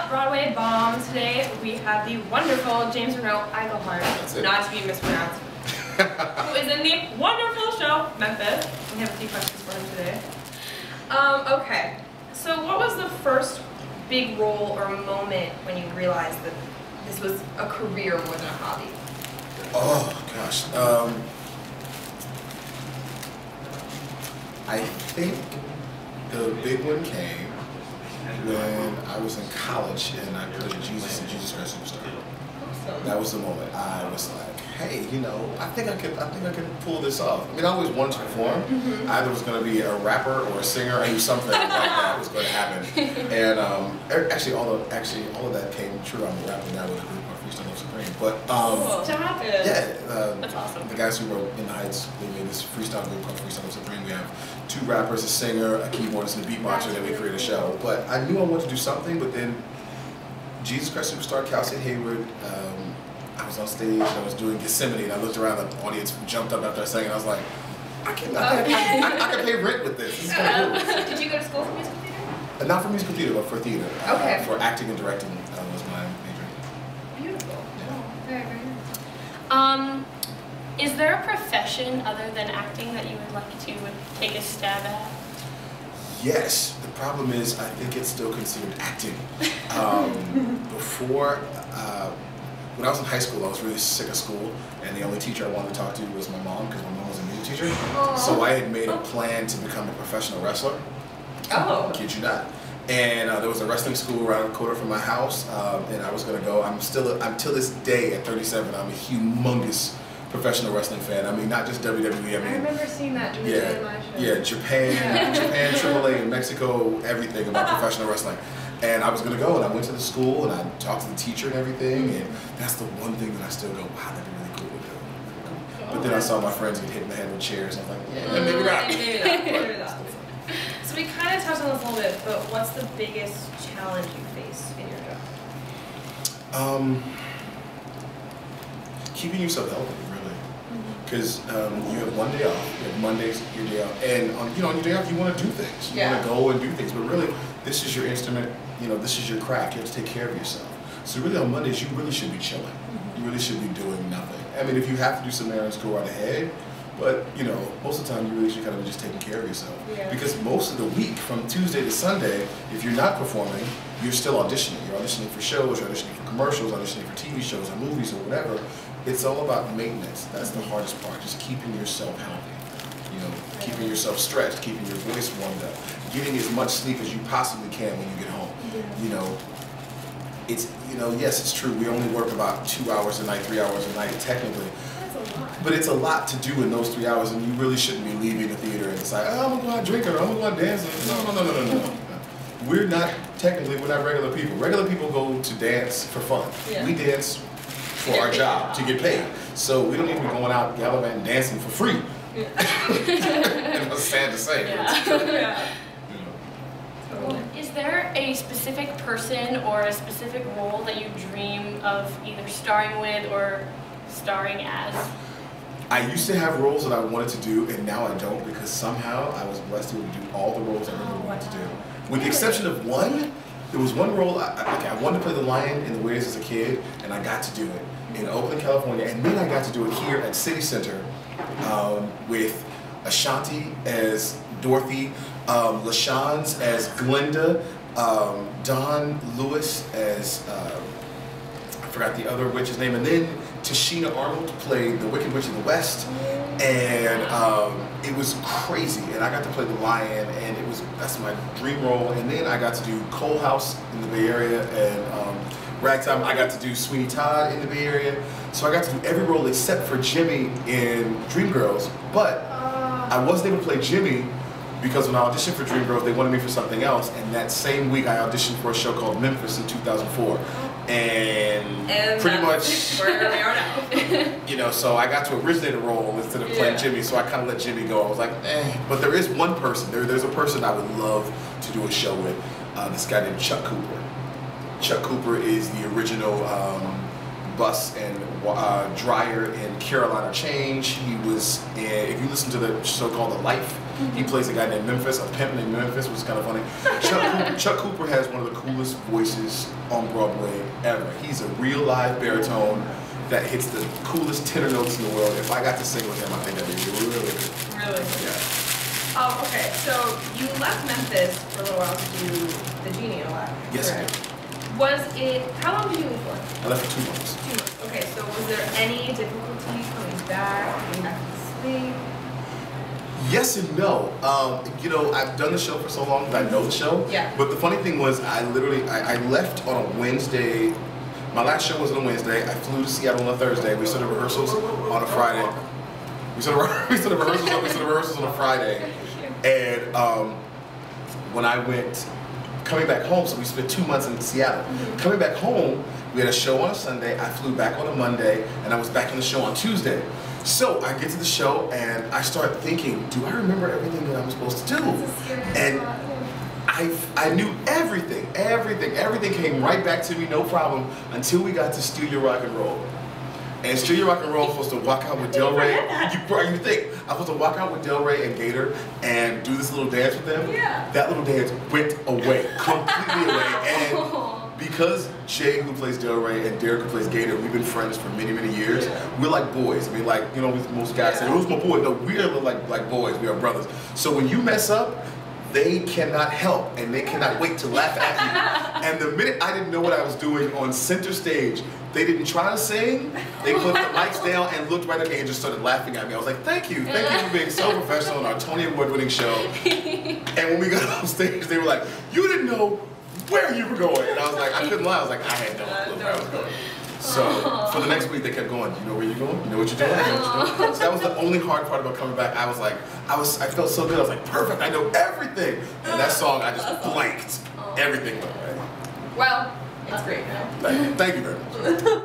Broadway Bomb. Today we have the wonderful James Monroe Iglehart, not to be mispronounced, who is in the wonderful show Memphis. We have a few questions for him today. Okay, so what was the first big role or moment when you realized that this was a career more than a hobby? Oh gosh, I think the big one came when I was in college and I played Jesus and Jesus Christ Superstar. Awesome. That was the moment I was like, hey, you know, I think I could pull this off. I mean, I always wanted to perform. Either was going to be a rapper or a singer. I knew something like that was going to happen. And actually, all of that came true. I'm a rapper now with a group called Freestyle Supreme. But Stop it. yeah, that's awesome. The guys who wrote In the Heights, they made this freestyle group called Freestyle Supreme. We have 2 rappers, a singer, a keyboardist, and a beatboxer that we created a show. But I knew I wanted to do something, but then Jesus Christ Superstar, Kelsey Hayward, I was on stage, I was doing Gethsemane, and I looked around, the audience jumped up after I sang, and I was like, I can pay rent with this. This is kind of cool. Did you go to school for musical theater? Not for musical theater, but for theater. Okay. For acting and directing was my major. Beautiful. Yeah. Oh, very, very nice. Is there a profession other than acting that you would like to take a stab at? Yes. The problem is, I think it's still considered acting. When I was in high school, I was really sick of school, and the only teacher I wanted to talk to was my mom, because my mom was a music teacher. Aww. So I had made a plan to become a professional wrestler. Oh. Kid you not. And there was a wrestling school around the corner from my house, and I was going to go. I'm till this day at 37, I'm a humongous professional wrestling fan. I mean, not just WWE. I remember seeing that in my show. Yeah, Japan, AAA, and Mexico, everything about professional wrestling. And I was going to go, and I went to the school, and I talked to the teacher and everything, and that's the one thing that I still go, wow, that'd be really cool to do. But then I saw my friends get hit in the head with chairs, and I was like, yeah, maybe not. Maybe not. So we kind of touched on this a little bit, but what's the biggest challenge you face in your job? Keeping yourself healthy, really. Because you have one day off, you have Mondays, your day off, and on your day off, you want to do things. You want to go and do things, but really, this is your instrument, this is your craft. You have to take care of yourself. So really on Mondays, you really should be chilling. You really should be doing nothing. I mean, if you have to do some errands, go right ahead. But, most of the time, you really should kind of be just taking care of yourself. Yeah. Because most of the week, from Tuesday to Sunday, if you're not performing, you're still auditioning. You're auditioning for shows, you're auditioning for commercials, auditioning for TV shows or movies or whatever. It's all about maintenance. That's the hardest part, just keeping yourself healthy. Keeping yourself stretched, keeping your voice warmed up, getting as much sleep as you possibly can when you get home. It's, yes, it's true. We only work about 2 hours a night, 3 hours a night, technically. That's a lot. But it's a lot to do in those 3 hours, and you really shouldn't be leaving the theater and it's like, oh, I'm going to go out drinking, or I'm going to go out dancing. No. We're not regular people. Regular people go to dance for fun. Yeah. We dance for our job, to get paid. So we don't need to be going out gallivanting dancing for free. Yeah. And it's sad to say, but it's true. Yeah. Is there a specific person or a specific role that you dream of either starring with or starring as? I used to have roles that I wanted to do, and now I don't, because somehow I was blessed to be able to do all the roles I really wanted to do. With the exception of one, there was one role, I wanted to play the lion in The Wiz as a kid, and I got to do it in Oakland, California, and then I got to do it here at City Center with Ashanti as Dorothy, LaShawns as Glinda, Don Lewis as, I forgot the other witch's name, and then Tashina Arnold played the Wicked Witch of the West, and it was crazy, and I got to play the lion, and that's my dream role, and then I got to do Coal House in the Bay Area, and Ragtime, I got to do Sweeney Todd in the Bay Area, so I got to do every role except for Jimmy in Dreamgirls, but I wasn't able to play Jimmy because when I auditioned for Dreamgirls, they wanted me for something else, and that same week I auditioned for a show called Memphis in 2004. And pretty much where we are now. So I got to originate a role instead of playing Jimmy, so I kind of let Jimmy go. I was like, eh. But there is one person, there's a person I would love to do a show with, this guy named Chuck Cooper. Chuck Cooper is the original bus and dryer in Carolina Change. He was, if you listen to the show called The Life, He plays a guy named Memphis, a pimp named Memphis, which is kind of funny. Chuck Cooper has one of the coolest voices on Broadway ever. He's a real live baritone that hits the coolest tenor notes in the world. If I got to sing with him, I think that'd be really good. Really? Yeah. Okay, so you left Memphis for a little while to do the Genie a lot. Yes, correct? Was it, how long did you leave for? I left for 2 months. 2 months. Okay, so was there any difficulty coming back, getting back to the sleep? Yes and no. You know, I've done the show for so long that I know the show. Yeah. But the funny thing was, I left on a Wednesday. My last show was on a Wednesday. I flew to Seattle on a Thursday. We started rehearsals on a Friday. We started rehearsals on a Friday. And when I went coming back home, so we spent 2 months in Seattle. Coming back home, we had a show on a Sunday. I flew back on a Monday, and I was back on the show on Tuesday. So I get to the show, and I start thinking, do I remember everything that I'm supposed to do? And I knew everything. Everything came right back to me, no problem, until we got to Steal Your Rock and Roll. And Steal Your Rock and Roll, I was supposed to walk out with Del Rey. You think I was supposed to walk out with Del Rey and Gator and do this little dance with them? Yeah. That little dance went away, completely away. And because Jay, who plays Del Rey, and Derek, who plays Gator, we've been friends for many, many years. We're like boys. I mean, like, you know, most guys say, "Who's my boy?" No, we're like boys. We are brothers. So when you mess up, they cannot help, and they cannot wait to laugh at you. And the minute I didn't know what I was doing on center stage, they didn't try to sing. They put the mics down and looked right at me and just started laughing at me. I was like, thank you for being so professional on our Tony Award-winning show. And when we got on stage, they were like, you didn't know where you were going. And I was like, I couldn't lie. I was like, I had no clue where I was going. So for the next week, they kept going. You know where you're going? You know what you're doing? You know what you're doing? So that was the only hard part about coming back. I was like, I felt so good. I was like, perfect. I know everything. And that song, I just blanked. Everything went right. Well, it's great now. Thank you very much.